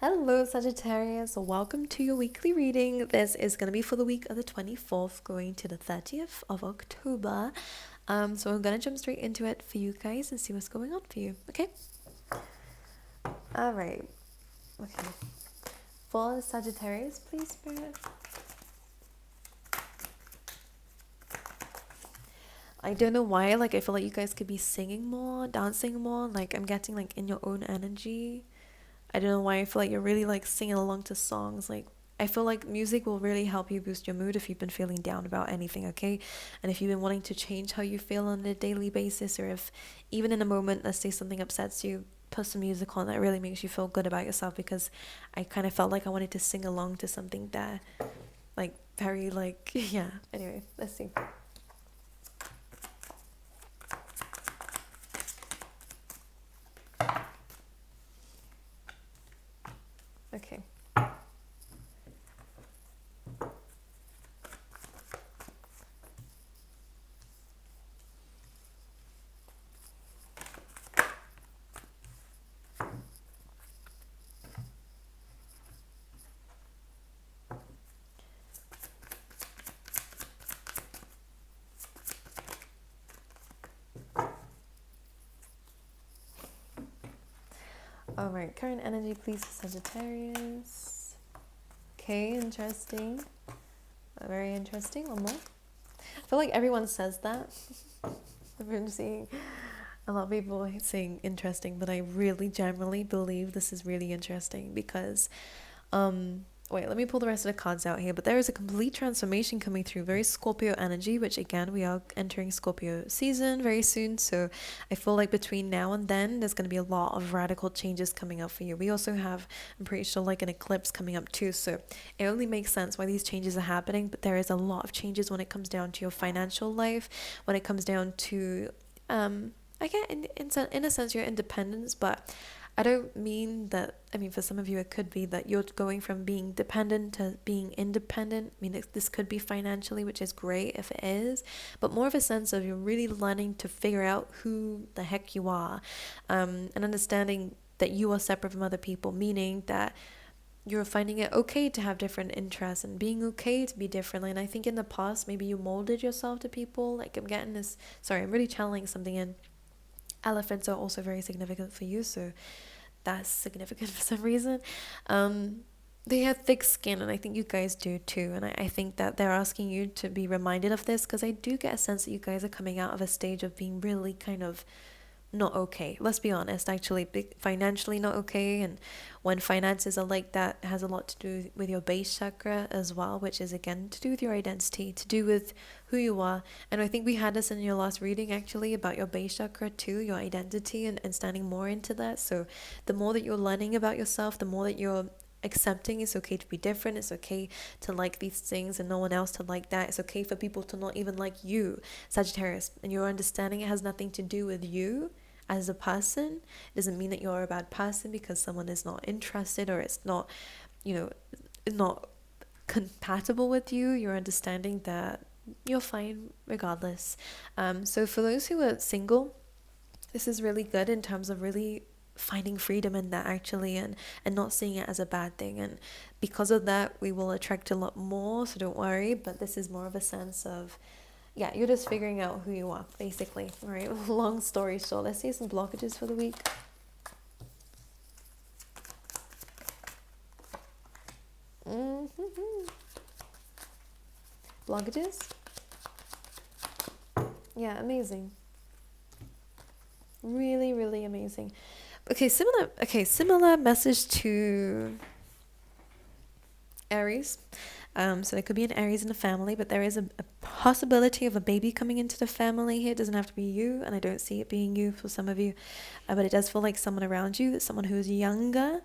Hello, Sagittarius. Welcome to your weekly reading. This is going to be for the week of the 24th going to the 30th of October. So I'm going to jump straight into it for you guys and see what's going on for you. Okay? All right. Okay. For Sagittarius, please, Spirit. I don't know why, I feel like you guys could be singing more, dancing more. I'm getting, in your own energy. I don't know why I feel like you're really singing along to songs. I feel like music will really help you boost your mood if you've been feeling down about anything, okay? And if you've been wanting to change how you feel on a daily basis, or if even in a moment, let's say something upsets you, put some music on that really makes you feel good about yourself, because I kind of felt like I wanted to sing along to something that very yeah. Anyway, let's see. Okay. All right, current energy, please, for Sagittarius. Okay, interesting. Very interesting. One more. I feel like everyone says that. I've been seeing a lot of people saying interesting, but I really generally believe this is really interesting because wait, let me pull the rest of the cards out here. But there is a complete transformation coming through, very Scorpio energy, which again, we are entering Scorpio season very soon. So I feel like between now and then, there's going to be a lot of radical changes coming up for you. We also have, I'm pretty sure, an eclipse coming up too. So it only makes sense why these changes are happening. But there is a lot of changes when it comes down to your financial life, when it comes down to, I get in a sense, your independence, but I don't mean that. I mean, for some of you, it could be that you're going from being dependent to being independent. I mean, this could be financially, which is great if it is, but more of a sense of you're really learning to figure out who the heck you are, and understanding that you are separate from other people, meaning that you're finding it okay to have different interests and being okay to be different. And I think in the past, maybe you molded yourself to people. I'm getting this. Sorry, I'm really channeling something in. Elephants are also very significant for you, so that's significant for some reason. They have thick skin, and I think you guys do too. And I think that they're asking you to be reminded of this, because I do get a sense that you guys are coming out of a stage of being really kind of not okay. Let's be honest, actually, financially not okay. And when finances are like that, it has a lot to do with your base chakra as well, which is again to do with your identity, to do with who you are. And I think we had this in your last reading actually about your base chakra too, your identity, and standing more into that. So the more that you're learning about yourself, the more that you're accepting it's okay to be different, it's okay to like these things and no one else to like that, it's okay for people to not even like you, Sagittarius, and you're understanding it has nothing to do with you as a person. It doesn't mean that you're a bad person because someone is not interested, or it's not, not compatible with you. You're understanding that you're fine regardless. So for those who are single, this is really good in terms of really finding freedom in that actually, and not seeing it as a bad thing. And because of that, we will attract a lot more, so don't worry. But this is more of a sense of, yeah, you're just figuring out who you are basically. All right. Long story short, let's see some blockages for the week. Blockages. Yeah, amazing. Really, really amazing. Similar message to Aries. So there could be an Aries in the family, but there is a possibility of a baby coming into the family here. It doesn't have to be you, and I don't see it being you for some of you, but it does feel like someone around you, someone who's younger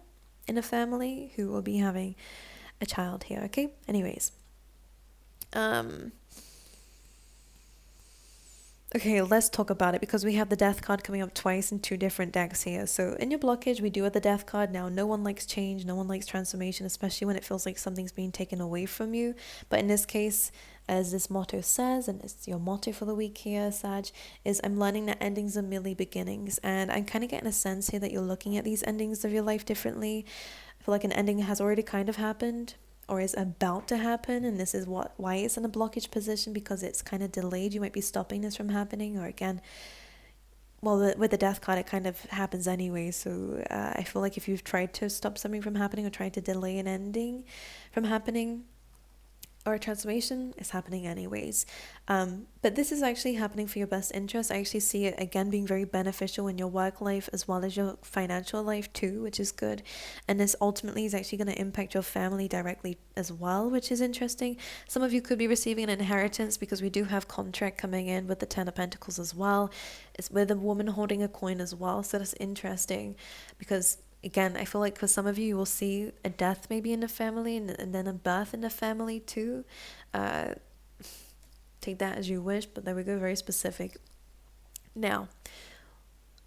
in a family who will be having a child here, okay? Anyways. Okay, let's talk about it, because we have the death card coming up twice in two different decks here. So in your blockage, we do have the death card. Now, no one likes change, no one likes transformation, especially when it feels like something's being taken away from you. But in this case, as this motto says, and it's your motto for the week here, Sag, is I'm learning that endings are merely beginnings. And I'm kind of getting a sense here that you're looking at these endings of your life differently. I feel like an ending has already kind of happened or is about to happen, and this is why it's in a blockage position, because it's kind of delayed. You might be stopping this from happening, or again, well, with the death card, it kind of happens anyway. So I feel like if you've tried to stop something from happening or tried to delay an ending from happening, or a transformation, is happening anyways. But this is actually happening for your best interest. I actually see it again being very beneficial in your work life as well as your financial life too, which is good. And this ultimately is actually going to impact your family directly as well, which is interesting. Some of you could be receiving an inheritance, because we do have contract coming in with the Ten of Pentacles as well. It's with a woman holding a coin as well, so that's interesting, because again, I feel like for some of you, you will see a death maybe in the family, and then a birth in the family too. Take that as you wish, but there we go, very specific. Now,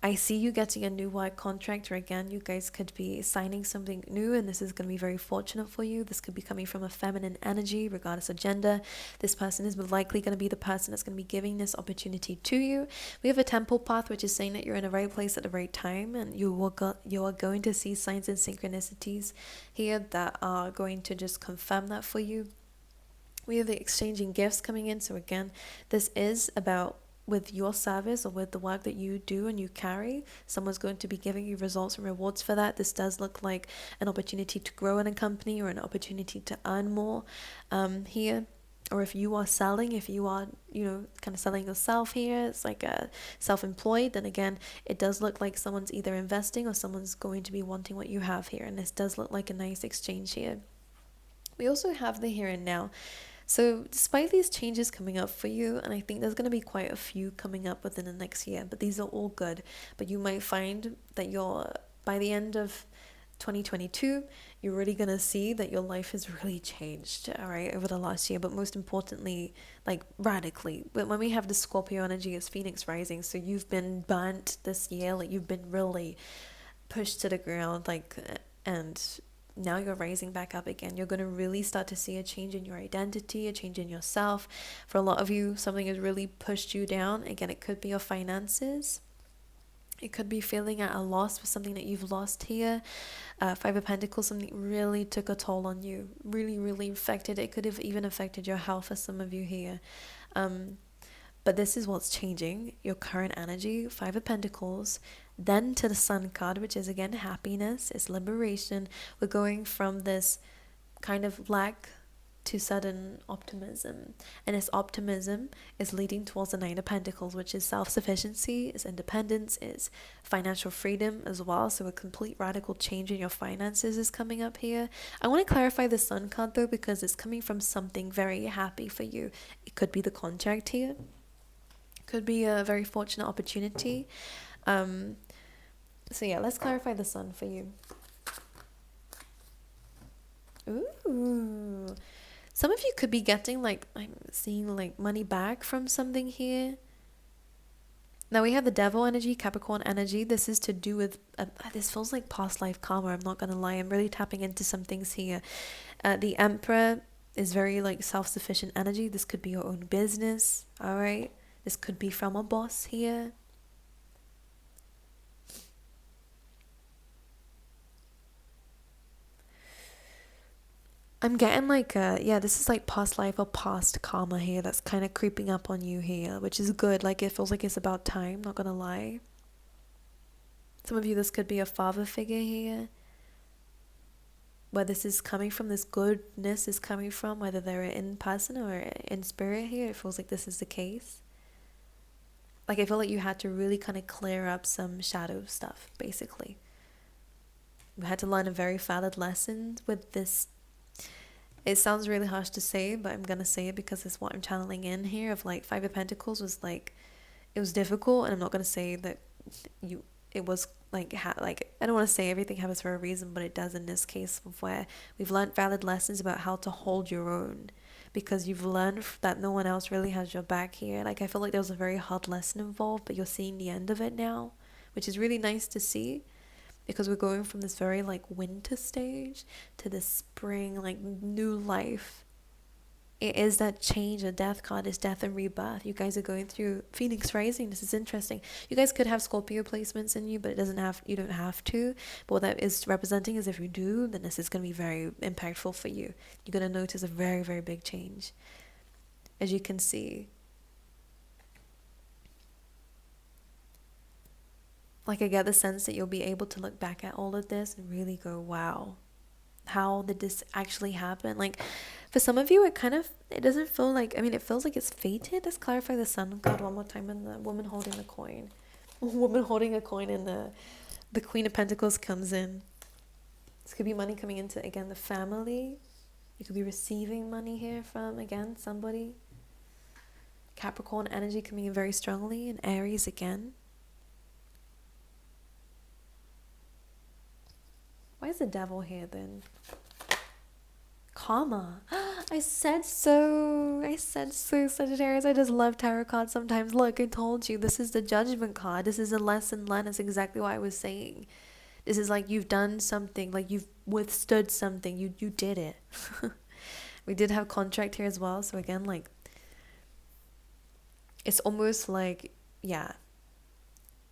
I see you getting a new work contract, or again, you guys could be signing something new, and this is going to be very fortunate for you. This could be coming from a feminine energy, regardless of gender. This person is likely going to be the person that's going to be giving this opportunity to you. We have a temple path, which is saying that you're in the right place at the right time, and you are going to see signs and synchronicities here that are going to just confirm that for you. We have the exchanging gifts coming in. So again, this is about with your service or with the work that you do and you carry, someone's going to be giving you results and rewards for that. This does look like an opportunity to grow in a company or an opportunity to earn more here. Or if you are selling, if you are, kind of selling yourself here, it's like a self-employed, then again, it does look like someone's either investing or someone's going to be wanting what you have here. And this does look like a nice exchange here. We also have the here and now. So despite these changes coming up for you, and I think there's going to be quite a few coming up within the next year, but these are all good. But you might find that by the end of 2022, you're really going to see that your life has really changed, all right, over the last year. But most importantly, like radically. But when we have the Scorpio energy, it's Phoenix rising. So you've been burnt this year, like you've been really pushed to the ground, and now you're rising back up again. You're going to really start to see a change in your identity, a change in yourself. For a lot of you, something has really pushed you down. Again, it could be your finances. It could be feeling at a loss with something that you've lost here. Five of Pentacles, something really took a toll on you. Really, really affected. It could have even affected your health for some of you here. But this is what's changing. Your current energy, Five of Pentacles, then to the Sun card, which is again happiness, it's liberation. We're going from this kind of lack to sudden optimism, and this optimism is leading towards the Nine of Pentacles, which is self-sufficiency, is independence, is financial freedom as well. So a complete radical change in your finances is coming up here. I want to clarify the Sun card though, because it's coming from something very happy for you. It could be the contract here, could be a very fortunate opportunity. So yeah, let's clarify the Sun for you. Ooh. Some of you could be getting I'm seeing money back from something here. Now we have the Devil energy, Capricorn energy. This is to do with, this feels like past life karma, I'm not going to lie. I'm really tapping into some things here. The Emperor is very self-sufficient energy. This could be your own business, all right? This could be from a boss here. I'm getting this is past life or past karma here that's kind of creeping up on you here, which is good. It feels like it's about time, not gonna lie. Some of you, this could be a father figure here, where this is coming from, this goodness is coming from, whether they're in person or in spirit here. It feels like this is the case. I feel like you had to really kind of clear up some shadow stuff, basically. You had to learn a very valid lesson with this. It sounds really harsh to say, but I'm going to say it because it's what I'm channeling in here of Five of Pentacles was it was difficult, and I'm not going to say that it was I don't want to say everything happens for a reason, but it does in this case, of where we've learned valid lessons about how to hold your own, because you've learned that no one else really has your back here. I feel like there was a very hard lesson involved, but you're seeing the end of it now, which is really nice to see. Because we're going from this very winter stage to this spring, new life. it is that change. The death card is death and rebirth. You guys are going through Phoenix rising. This is interesting. You guys could have Scorpio placements in you, but you don't have to. But what that is representing is if you do, then this is going to be very impactful for you. You're going to notice a very, very big change. As you can see, like I get the sense that you'll be able to look back at all of this and really go, wow, how did this actually happen? Like, for some of you, it doesn't feel like, I mean, it feels like it's fated. Let's clarify the Sun card one more time, and the woman holding the coin. Woman holding a coin, and the Queen of Pentacles comes in. This could be money coming into, again, the family. You could be receiving money here from, again, somebody. Capricorn energy coming in very strongly, and Aries again. Why is the devil here then? Karma. I said so, Sagittarius. I just love tarot cards sometimes. Look, I told you, this is the Judgment card. This is a lesson learned. That's exactly what I was saying. This is like you've done something, like you've withstood something. You did it. We did have contract here as well. So again, like, it's almost like, yeah,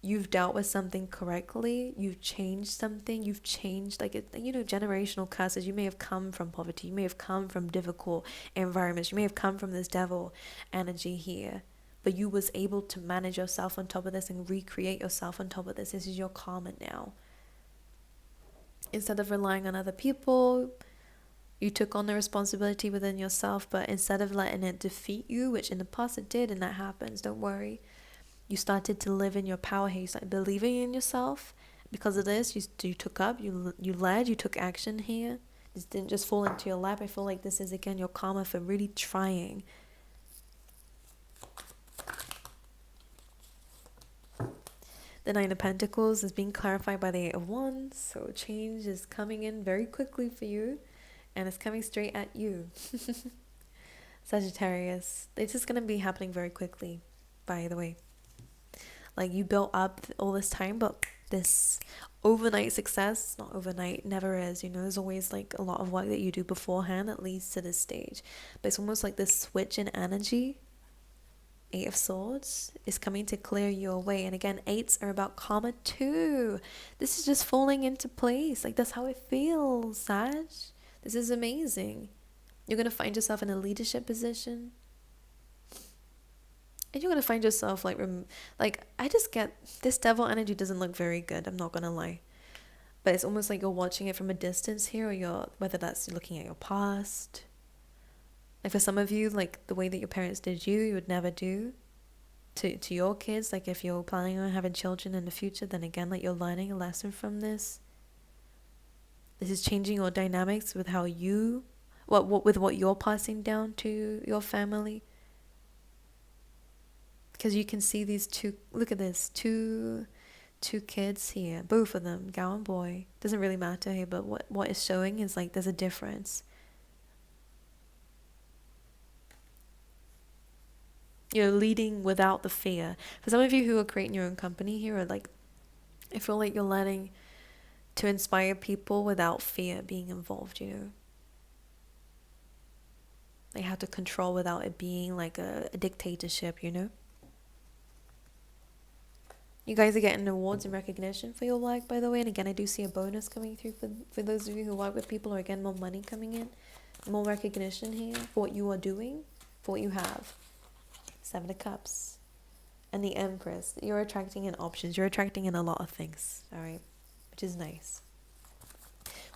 you've dealt with something correctly, you've changed something, you've changed, like, generational curses. You may have come from poverty, you may have come from difficult environments, you may have come from this devil energy here, but you was able to manage yourself on top of this and recreate yourself on top of this. This is your karma now. Instead of relying on other people, you took on the responsibility within yourself, but instead of letting it defeat you, which in the past it did, and that happens, don't worry. You started to live in your power here. You started believing in yourself. Because of this, you took up, you led, you took action here. This didn't just fall into your lap. I feel like this is, again, your karma for really trying. The Nine of Pentacles is being clarified by the Eight of Wands. So change is coming in very quickly for you. And it's coming straight at you. Sagittarius. It's just going to be happening very quickly, by the way. Like, you built up all this time, but this overnight success, not overnight, never is. There's always like a lot of work that you do beforehand that leads to this stage. But it's almost like this switch in energy. Eight of Swords is coming to clear you away. And again, eights are about karma too. This is just falling into place. Like, that's how it feels, Sag. This is amazing. You're going to find yourself in a leadership position. And you're going to find yourself like I just get, this devil energy doesn't look very good. I'm not going to lie. But it's almost like you're watching it from a distance here, or whether that's looking at your past. Like, for some of you, like, the way that your parents did you would never do to your kids. Like, if you're planning on having children in the future, then again, like, you're learning a lesson from this. This is changing your dynamics with how you, with what you're passing down to your family. Because you can see these two, look at this, two kids here, both of them, gal and boy. Doesn't really matter here, but what is showing is like there's a difference. You're leading without the fear. For some of you who are creating your own company here, or like, I feel like you're learning to inspire people without fear being involved, They have to control without it being like a dictatorship, You guys are getting awards and recognition for your work, by the way. And again, I do see a bonus coming through for those of you who work with people, or again, more money coming in. More recognition here for what you are doing, for what you have. Seven of Cups. And the Empress. You're attracting in options. You're attracting in a lot of things, all right? Which is nice.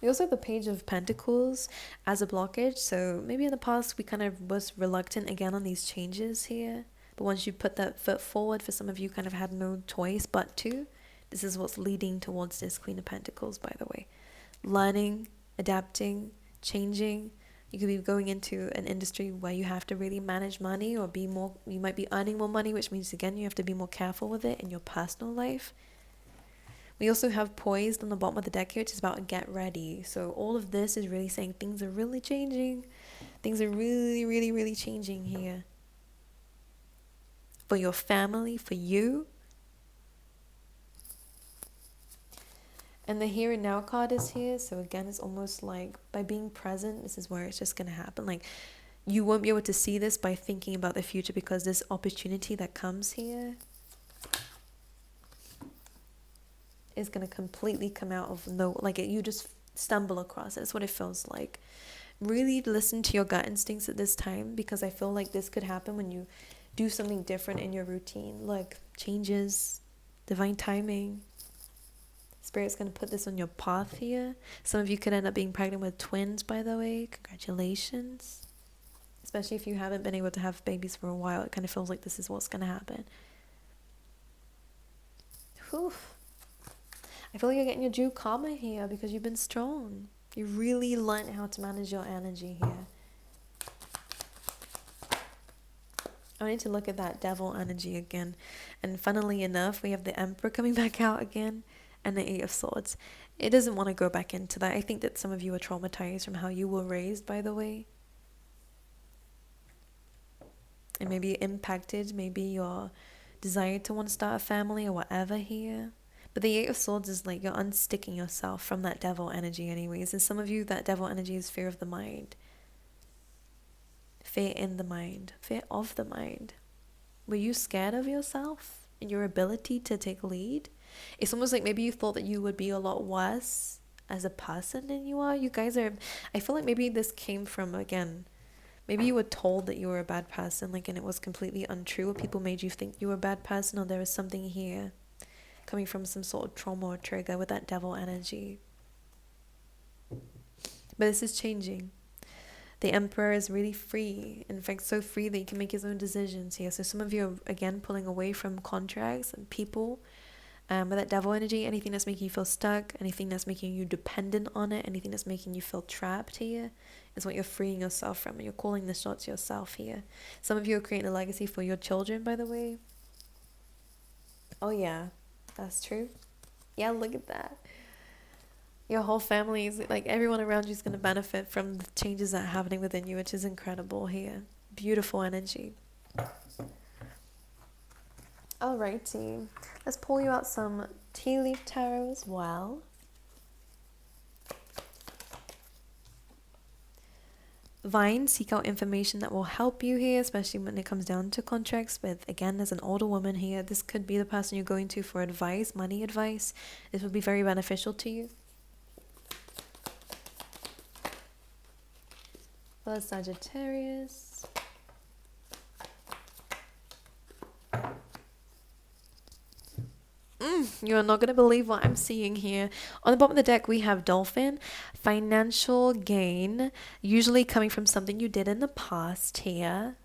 We also have the Page of Pentacles as a blockage. So maybe in the past, we kind of was reluctant again on these changes here. But once you put that foot forward, for some of you kind of had no choice but to. This is what's leading towards this Queen of Pentacles, by the way. Learning, adapting, changing. You could be going into an industry where you have to really manage money, or be more, you might be earning more money, which means again, you have to be more careful with it in your personal life. We also have Poised on the bottom of the deck here, which is about get ready. So all of this is really saying things are really changing. Things are really, really, really changing here. For your family, for you. And the Here and Now card is here. So again, it's almost like by being present, this is where it's just going to happen. Like, you won't be able to see this by thinking about the future, because this opportunity that comes here is going to completely come out of no, like you just stumble across it. That's what it feels like. Really listen to your gut instincts at this time, because I feel like this could happen when you do something different in your routine, like changes, divine timing. Spirit's going to put this on your path here. Some of you could end up being pregnant with twins, by the way. Congratulations. Especially if you haven't been able to have babies for a while. It kind of feels like this is what's going to happen. Whew. I feel like you're getting your due karma here, because you've been strong. You really learned how to manage your energy here. I need to look at that devil energy again. And funnily enough, we have the Emperor coming back out again. And the Eight of Swords. It doesn't want to go back into that. I think that some of you are traumatized from how you were raised, by the way. And maybe impacted, maybe your desire to want to start a family or whatever here. But the Eight of Swords is like you're unsticking yourself from that devil energy anyways. And some of you, that devil energy is fear of the mind. Fear in the mind. Fear of the mind. Were you scared of yourself and your ability to take lead? It's almost like maybe you thought that you would be a lot worse as a person than you are. You guys are, I feel like maybe this came from, again, maybe you were told that you were a bad person, like, and it was completely untrue, or people made you think you were a bad person, or there was something here coming from some sort of trauma or trigger with that devil energy. But this is changing. The Emperor is really free. In fact, so free that he can make his own decisions here. So some of you are, again, pulling away from contracts and people. With that devil energy, anything that's making you feel stuck, anything that's making you dependent on it, anything that's making you feel trapped here, is what you're freeing yourself from. And you're calling the shots yourself here. Some of you are creating a legacy for your children, by the way. Oh yeah, that's true. Yeah, look at that. Your whole family is, like, everyone around you is going to benefit from the changes that are happening within you, which is incredible here. Beautiful energy. Alrighty, let's pull you out some tea leaf tarot as well. Vine, seek out information that will help you here, especially when it comes down to contracts with, again, as an older woman here. This could be the person you're going to for advice, money advice. This would be very beneficial to you. For Sagittarius. You are not going to believe what I'm seeing here. On the bottom of the deck, we have Dolphin. Financial gain, usually coming from something you did in the past here.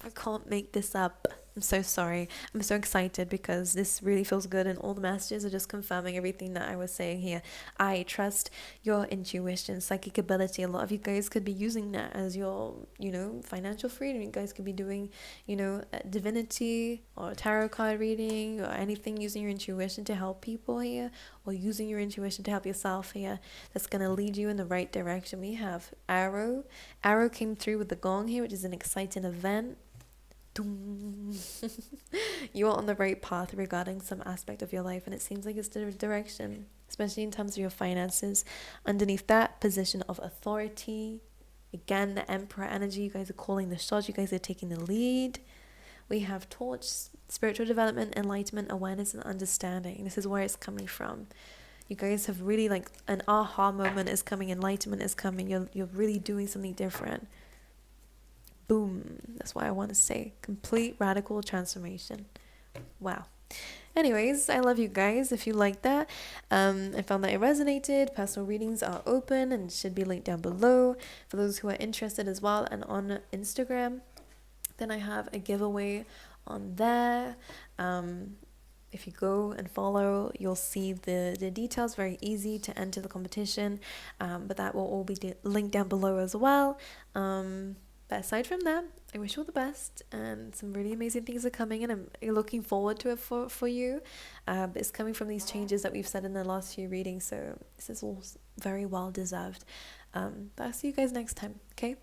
I can't make this up. I'm so sorry. I'm so excited because this really feels good, and all the messages are just confirming everything that I was saying here. I trust your intuition, psychic ability. A lot of you guys could be using that as your, financial freedom. You guys could be doing, divinity or tarot card reading or anything using your intuition to help people here, or using your intuition to help yourself here. That's going to lead you in the right direction. We have Arrow. Arrow came through with the gong here, which is an exciting event. You are on the right path regarding some aspect of your life, and it seems like it's the direction, especially in terms of your finances. Underneath that, position of authority. Again, the Emperor energy. You guys are calling the shots. You guys are taking the lead. We have Torch, spiritual development, enlightenment, awareness, and understanding. This is where it's coming from. You guys have really, like, an aha moment is coming. Enlightenment is coming. You're really doing something different. Boom. That's what I want to say. Complete radical transformation. Wow. Anyways, I love you guys. If you like that, I found that it resonated. Personal readings are open and should be linked down below for those who are interested as well. And on Instagram, then I have a giveaway on there. If you go and follow, you'll see the details. Very easy to enter the competition, but that will all be linked down below as well. But aside from that, I wish you all the best, and some really amazing things are coming, and I'm looking forward to it for you. But it's coming from these changes that we've said in the last few readings, so this is all very well deserved. But I'll see you guys next time, okay?